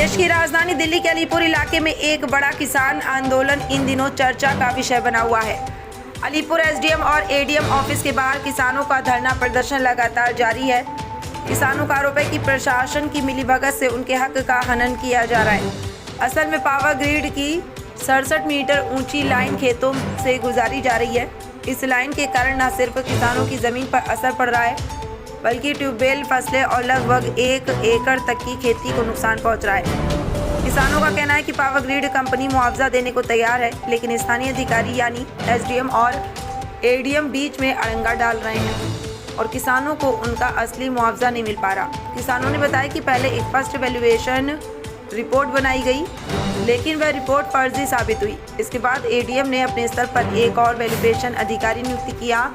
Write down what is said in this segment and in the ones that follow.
प्रदेश की राजधानी दिल्ली के अलीपुर इलाके में एक बड़ा किसान आंदोलन इन दिनों चर्चा का विषय बना हुआ है। अलीपुर एसडीएम और एडीएम ऑफिस के बाहर किसानों का धरना प्रदर्शन लगातार जारी है। किसानों का आरोप है कि प्रशासन की मिलीभगत से उनके हक का हनन किया जा रहा है। असल में पावर ग्रिड की 67 मीटर ऊंची लाइन खेतों से गुजारी जा रही है। इस लाइन के कारण न सिर्फ किसानों की जमीन पर असर पड़ रहा है, बल्कि ट्यूबवेल, फसलें और लगभग 1 एकड़ तक की खेती को नुकसान पहुंच रहा है। किसानों का कहना है कि पावर ग्रिड कंपनी मुआवजा देने को तैयार है, लेकिन स्थानीय अधिकारी यानी एसडीएम और एडीएम बीच में अड़ंगा डाल रहे हैं और किसानों को उनका असली मुआवजा नहीं मिल पा रहा। किसानों ने बताया कि पहले एक फर्स्ट वैल्यूएशन रिपोर्ट बनाई गई, लेकिन वह रिपोर्ट फर्जी साबित हुई। इसके बाद एडीएम ने अपने स्तर पर एक और वैल्यूएशन अधिकारी नियुक्त किया,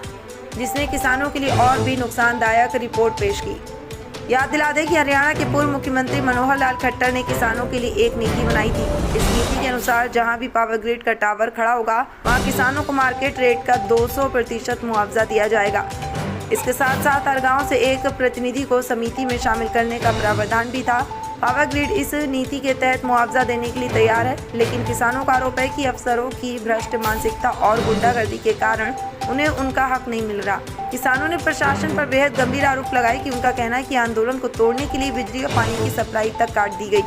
जिसने किसानों के लिए और भी नुकसानदायक रिपोर्ट पेश की। याद दिला दें कि हरियाणा के पूर्व मुख्यमंत्री मनोहर लाल खट्टर ने किसानों के लिए एक नीति बनाई थी। इस नीति के अनुसार जहां भी पावर ग्रिड का टावर खड़ा होगा, वहां किसानों को मार्केट रेट का 200% मुआवजा दिया जाएगा। इसके साथ साथ हर गाँव से एक प्रतिनिधि को समिति में शामिल करने का प्रावधान भी था। पावर ग्रिड इस नीति के तहत मुआवजा देने के लिए तैयार है, लेकिन किसानों का आरोप है कि अफसरों की भ्रष्ट मानसिकता और गुंडागर्दी के कारण उन्हें उनका हक नहीं मिल रहा। किसानों ने प्रशासन पर बेहद गंभीर आरोप लगाए कि उनका कहना है कि आंदोलन को तोड़ने के लिए बिजली और पानी की सप्लाई तक काट दी गई।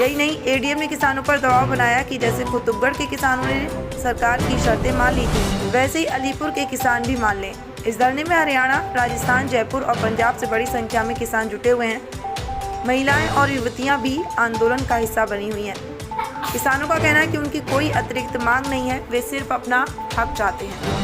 यही नहीं, एडीएम ने किसानों पर दबाव बनाया कि जैसे कुतुबगढ़ के किसानों ने सरकार की शर्तें मान ली थी, वैसे ही अलीपुर के किसान भी मान लें। इस धरने में हरियाणा, राजस्थान, जयपुर और पंजाब से बड़ी संख्या में किसान जुटे हुए हैं। महिलाएं और युवतियां भी आंदोलन का हिस्सा बनी हुई हैं। किसानों का कहना है कि उनकी कोई अतिरिक्त मांग नहीं है, वे सिर्फ अपना हक चाहते हैं।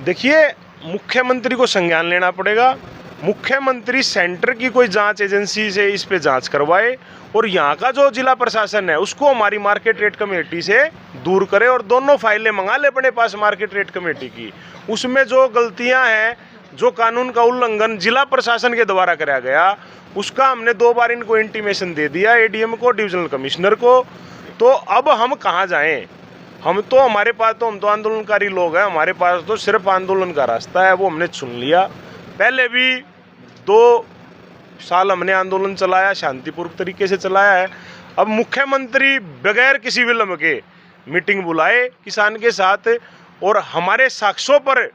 देखिए, मुख्यमंत्री को संज्ञान लेना पड़ेगा। मुख्यमंत्री सेंटर की कोई जांच एजेंसी से इस पे जांच करवाए और यहाँ का जो जिला प्रशासन है उसको हमारी मार्केट रेट कमेटी से दूर करे और दोनों फाइलें मंगा ले अपने पास मार्केट रेट कमेटी की। उसमें जो गलतियां हैं, जो कानून का उल्लंघन जिला प्रशासन के द्वारा कराया गया, उसका हमने 2 बार इनको इंटीमेशन दे दिया, एडीएम को, डिविजनल कमिश्नर को। तो अब हम कहाँ जाएं? हम तो आंदोलनकारी लोग हैं, हमारे पास तो सिर्फ आंदोलन का रास्ता है, वो हमने चुन लिया। पहले भी 2 साल हमने आंदोलन चलाया, शांतिपूर्वक तरीके से चलाया है। अब मुख्यमंत्री बगैर किसी विलंब के मीटिंग बुलाए किसान के साथ और हमारे साक्ष्यों पर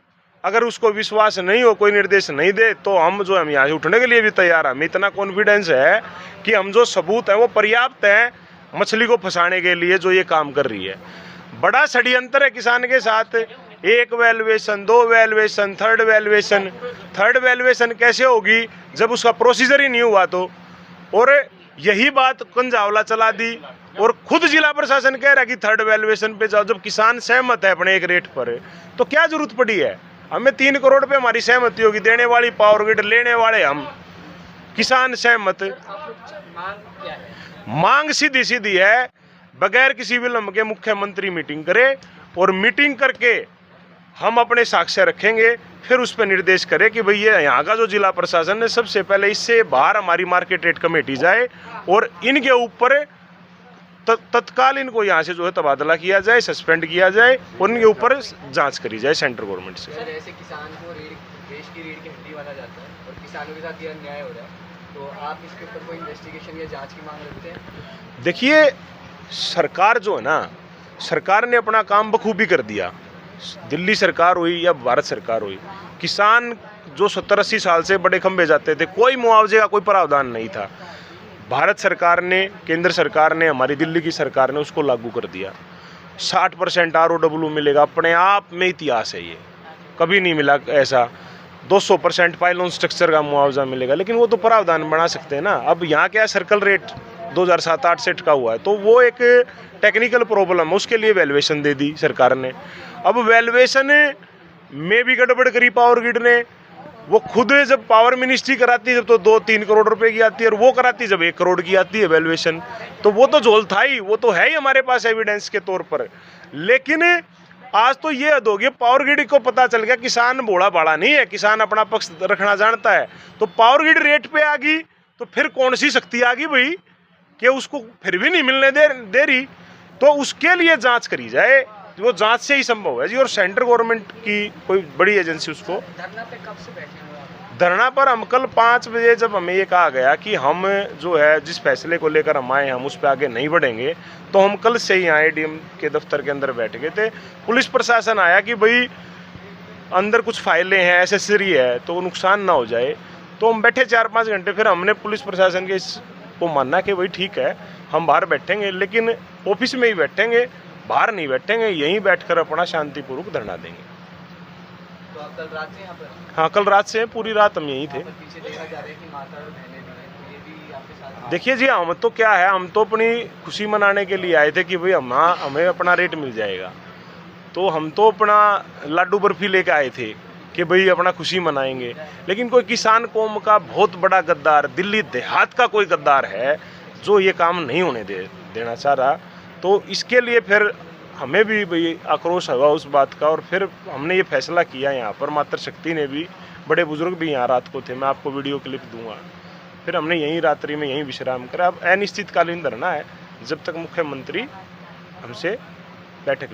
अगर उसको विश्वास नहीं हो, कोई निर्देश नहीं दे, तो हम यहाँ से उठने के लिए भी तैयार हैं। हमें इतना कॉन्फिडेंस है कि हम जो सबूत हैं वो पर्याप्त हैं मछली को फंसाने के लिए जो ये काम कर रही है। बड़ा षड्यंत्र है किसान के साथ। 1 वैल्यूएशन, 2 वैल्यूएशन, थर्ड वैल्यूएशन कैसे होगी जब उसका प्रोसीजर ही नहीं हुआ तो? और यही बात कंजावला चला दी और खुद जिला प्रशासन कह रहा है कि 3rd वैल्यूएशन पे जाओ। जब किसान सहमत है अपने एक रेट पर, तो क्या जरूरत पड़ी है? हमें 3 करोड़ पे हमारी सहमति होगी, देने वाली पावर ग्रिड, लेने वाले हम, किसान सहमत। मांग सीधी सीधी है, बगैर किसी विलंब के मुख्यमंत्री मीटिंग करे और मीटिंग करके हम अपने साक्ष्य रखेंगे, फिर उस पर निर्देश करे कि भई ये यहाँ का जो जिला प्रशासन है सबसे पहले इससे बाहर हमारी मार्केट रेट कमेटी जाए और इनके ऊपर तत्काल इनको यहाँ से जो है तबादला किया जाए, सस्पेंड किया जाए और इनके ऊपर जांच करी जाए सेंट्रल गवर्नमेंट से। सर, ऐसे किसान को देश की रीढ़ की हड्डी माना जाता है और किसानों के साथ यह अन्याय हो रहा है, तो आप इसके ऊपर कोई इन्वेस्टिगेशन या जांच की मांग रखते हैं? देखिए, सरकार जो है ना, सरकार ने अपना काम बखूबी कर दिया। दिल्ली सरकार हुई या भारत सरकार हुई, किसान जो 70-80 साल से बड़े खंभे जाते थे, कोई मुआवजे का कोई प्रावधान नहीं था। भारत सरकार ने, केंद्र सरकार ने, हमारी दिल्ली की सरकार ने उसको लागू कर दिया। 60% ROW मिलेगा, अपने आप में इतिहास है, ये कभी नहीं मिला ऐसा। 200% पाइलोन स्ट्रक्चर का मुआवजा मिलेगा, लेकिन वो तो प्रावधान बना सकते हैं ना। अब यहाँ क्या सर्कल रेट 2007-8 सेट का हुआ है, तो वो एक टेक्निकल प्रॉब्लम है, उसके लिए वैल्यूएशन दे दी सरकार ने। अब वैल्यूएशन में भी गड़बड़ करी पावर ग्रिड ने। वो खुद जब पावर मिनिस्ट्री कराती है जब तो 2-3 करोड़ रुपए की आती है, और वो कराती जब 1 करोड़ की आती है वैल्यूएशन, तो वो तो झोल था ही, वो तो है ही हमारे पास एविडेंस के तौर पर। लेकिन आज तो ये हद हो गई, पावर ग्रिड को पता चल गया किसान भोला भाड़ा नहीं है, किसान अपना पक्ष रखना जानता है। तो पावर ग्रिड रेट पे आ गई, तो फिर कौन सी शक्ति आ गई भाई कि उसको फिर भी नहीं मिलने दे रही? तो उसके लिए जांच करी जाए, वो जांच से ही संभव है जी। और सेंट्रल गवर्नमेंट की कोई बड़ी एजेंसी उसको। धरना पे कब से बैठे हुए आप? धरना पर हम कल 5 बजे जब हमें ये कहा गया कि हम जो है जिस फैसले को लेकर हम आए हम उस पर आगे नहीं बढ़ेंगे, तो हम कल से ही यहाँ ADM के दफ्तर के अंदर बैठ गए थे। पुलिस प्रशासन आया कि भाई अंदर कुछ फाइलें हैं, एसेसरी है, तो नुकसान ना हो जाए। तो हम बैठे 4-5 घंटे, फिर हमने पुलिस प्रशासन के इसको माना कि भाई ठीक है हम बाहर बैठेंगे, लेकिन ऑफिस में ही बैठेंगे, बाहर नहीं बैठेंगे, यहीं बैठकर अपना शांतिपूर्वक धरना देंगे। तो आप कल रात से यहाँ पर हाँ, कल रात से पूरी रात हम यहीं थे। यहाँ पर पीछे देखा जा रहा है कि माता और बहनें भी हैं, तो ये भी आपके साथ देखिए जी, हम तो क्या है, हम तो अपनी खुशी मनाने के लिए आए थे कि भाई हमें अपना रेट मिल जाएगा। तो हम तो अपना लाडू बर्फी लेके आए थे कि भाई अपना खुशी मनाएंगे। लेकिन कोई किसान कौम का बहुत बड़ा गद्दार, दिल्ली देहात का कोई गद्दार है जो ये काम नहीं होने देना चाह रहा। तो इसके लिए फिर हमें भी भाई आक्रोश हुआ उस बात का, और फिर हमने ये फैसला किया। यहाँ पर मातृशक्ति ने भी, बड़े बुजुर्ग भी यहाँ रात को थे, मैं आपको वीडियो क्लिप दूंगा। फिर हमने यहीं रात्रि में यहीं विश्राम करा। अब अनिश्चितकालीन धरना है जब तक मुख्यमंत्री हमसे बैठक